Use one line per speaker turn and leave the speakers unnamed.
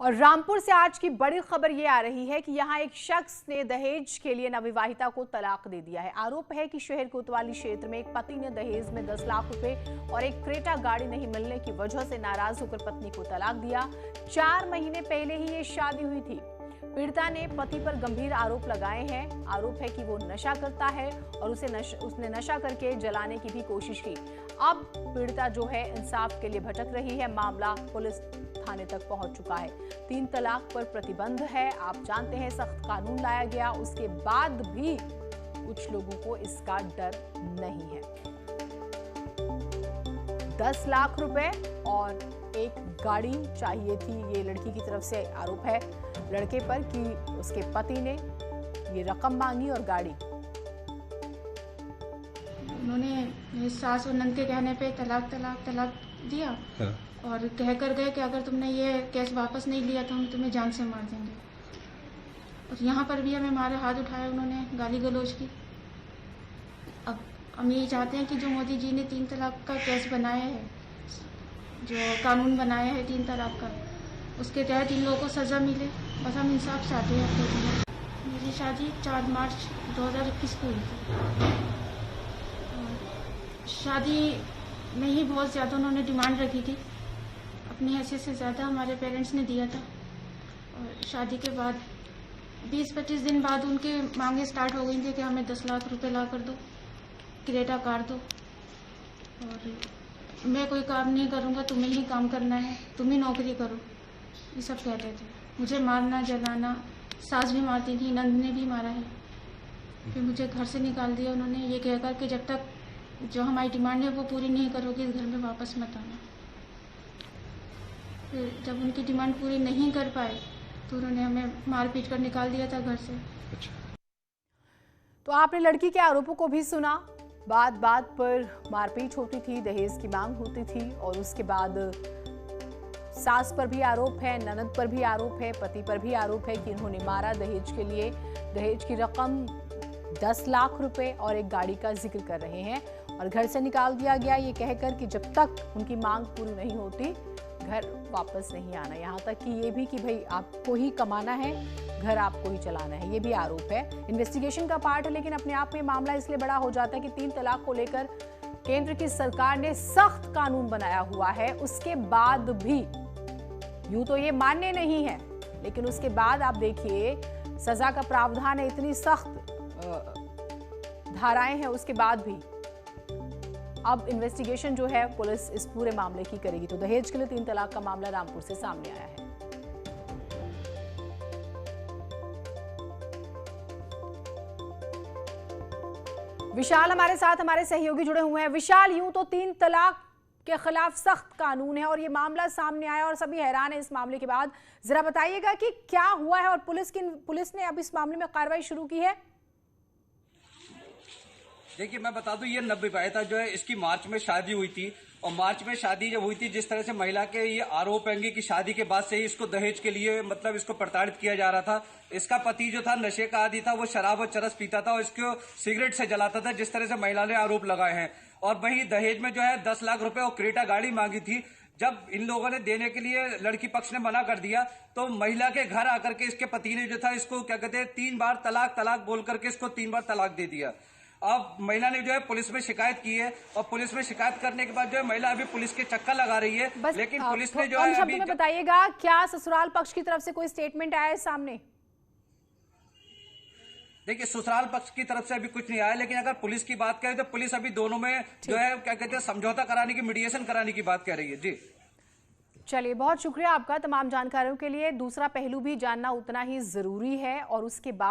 और रामपुर से आज की बड़ी खबर ये आ रही है कि यहां एक शख्स ने दहेज के लिए नवविवाहिता को तलाक दे दिया है। आरोप है कि शहर कोतवाली क्षेत्र में एक पति ने दहेज में 10 लाख रुपए और एक क्रेटा गाड़ी नहीं मिलने की वजह से नाराज होकर पत्नी को तलाक दिया। 4 महीने पहले ही ये शादी हुई थी। पीड़िता ने पति पर गंभीर आरोप लगाए हैं। आरोप है कि वो नशा करता है और उसने नशा करके जलाने की भी कोशिश की। अब पीड़िता जो है इंसाफ के लिए भटक रही है। मामला पुलिस थाने तक पहुंच चुका है। 3 तलाक पर प्रतिबंध है। आप जानते हैं सख्त कानून लाया गया, उसके बाद भी कुछ लोगों को इसका डर नहीं है। 10 लाख रुपए और एक गाड़ी चाहिए थी, ये लड़की की तरफ से आरोप है लड़के पर कि उसके पति ने ये रकम मांगी और गाड़ी।
उन्होंने मेरी सास और नंद के कहने पे तलाक दिया। हाँ। और कह कर गए कि अगर तुमने ये केस वापस नहीं लिया तो हम तुम्हें जान से मार देंगे। और यहाँ पर भी हमें हमारे हाथ उठाए, उन्होंने गाली गलौज की। अब हम ये चाहते हैं कि जो मोदी जी ने 3 तलाक का केस बनाया है, जो कानून बनाया है 3 तलाक का, उसके तहत इन लोगों को सज़ा मिले। बस हम इंसाफ चाहते हैं। मेरी शादी 4 मार्च 2021 को हुई थी। शादी में ही बहुत ज़्यादा उन्होंने डिमांड रखी थी, अपनी हैसियत से ज़्यादा हमारे पेरेंट्स ने दिया था। और शादी के बाद 20-25 दिन बाद उनकी मांगे स्टार्ट हो गई थी कि हमें 10 लाख रुपए ला कर दो, क्रेटा कार दो, और मैं कोई काम नहीं करूँगा, तुम्हें ही काम करना है, तुम ही नौकरी करो, ये सब कहते थे। मुझे मारना जलाना, सास भी मारती थी, नंद ने भी मारा है। फिर मुझे घर से निकाल दिया उन्होंने, ये कहकर कि जब तक जो हमारी डिमांड है वो पूरी नहीं करोगी इस घर में वापस मत आना। फिर जब उनकी डिमांड पूरी नहीं कर पाए तो उन्होंने हमें मार पीट कर निकाल दिया था घर से।
अच्छा। तो आपने लड़की के आरोपों को भी सुना। बात बात पर मारपीट होती थी, दहेज की मांग होती थी और उसके बाद सास पर भी आरोप है, ननद पर भी आरोप है, पति पर भी आरोप है कि इन्होंने मारा दहेज के लिए। दहेज की रकम 10 लाख रुपए और एक गाड़ी का जिक्र कर रहे हैं और घर से निकाल दिया गया ये कहकर कि जब तक उनकी मांग पूरी नहीं होती घर वापस नहीं आना। यहाँ तक कि ये भी कि भाई आपको ही कमाना है, घर आपको ही चलाना है, ये भी आरोप है। इन्वेस्टिगेशन का पार्ट है, लेकिन अपने आप में मामला इसलिए बड़ा हो जाता है कि 3 तलाक को लेकर केंद्र की सरकार ने सख्त कानून बनाया हुआ है। उसके बाद भी यूं तो ये मान्य नहीं है, लेकिन उसके बाद आप देखिए सजा का प्रावधान है, इतनी सख्त धाराएं हैं, उसके बाद भी अब इन्वेस्टिगेशन जो है पुलिस इस पूरे मामले की करेगी। तो दहेज के लिए 3 तलाक का मामला रामपुर से सामने आया है। विशाल हमारे साथ, हमारे सहयोगी जुड़े हुए हैं। विशाल, यूं तो 3 तलाक के खिलाफ सख्त कानून है और ये मामला सामने आया और सभी हैरान है इस मामले के बाद। जरा बताइएगा कि क्या हुआ है और पुलिस ने अब इस मामले में कार्रवाई शुरू की है।
देखिए, मैं बता दूं, ये नवविवाहिता जो है इसकी मार्च में शादी हुई थी और मार्च में शादी जब हुई थी, जिस तरह से महिला के ये आरोप होंगे कि शादी के बाद से ही इसको दहेज के लिए मतलब इसको प्रताड़ित किया जा रहा था। इसका पति जो था नशे का आदी था, वो शराब और चरस पीता था और इसको सिगरेट से जलाता था, जिस तरह से महिला ने आरोप लगाए हैं। और वहीं दहेज में जो है 10 लाख रुपए और क्रेटा गाड़ी मांगी थी। जब इन लोगों ने देने के लिए लड़की पक्ष ने मना कर दिया तो महिला के घर आकर के इसके पति ने जो था इसको क्या कहते हैं 3 बार तलाक बोल करके इसको 3 बार तलाक दे दिया। अब महिला ने जो है पुलिस में शिकायत की है और पुलिस में शिकायत करने के बाद जो है महिला अभी पुलिस के चक्कर लगा रही है, लेकिन पुलिस ने जो है अभी
बताइएगा क्या ससुराल पक्ष की तरफ से कोई स्टेटमेंट आया है सामने?
देखिए, ससुराल पक्ष की तरफ से अभी कुछ नहीं आया, लेकिन अगर पुलिस की बात करें तो पुलिस अभी दोनों में जो है क्या कहते हैं समझौता कराने की, मीडिएशन कराने की बात कह रही है। जी
चलिए, बहुत शुक्रिया आपका तमाम जानकारियों के लिए। दूसरा पहलू भी जानना उतना ही जरूरी है और उसके बाद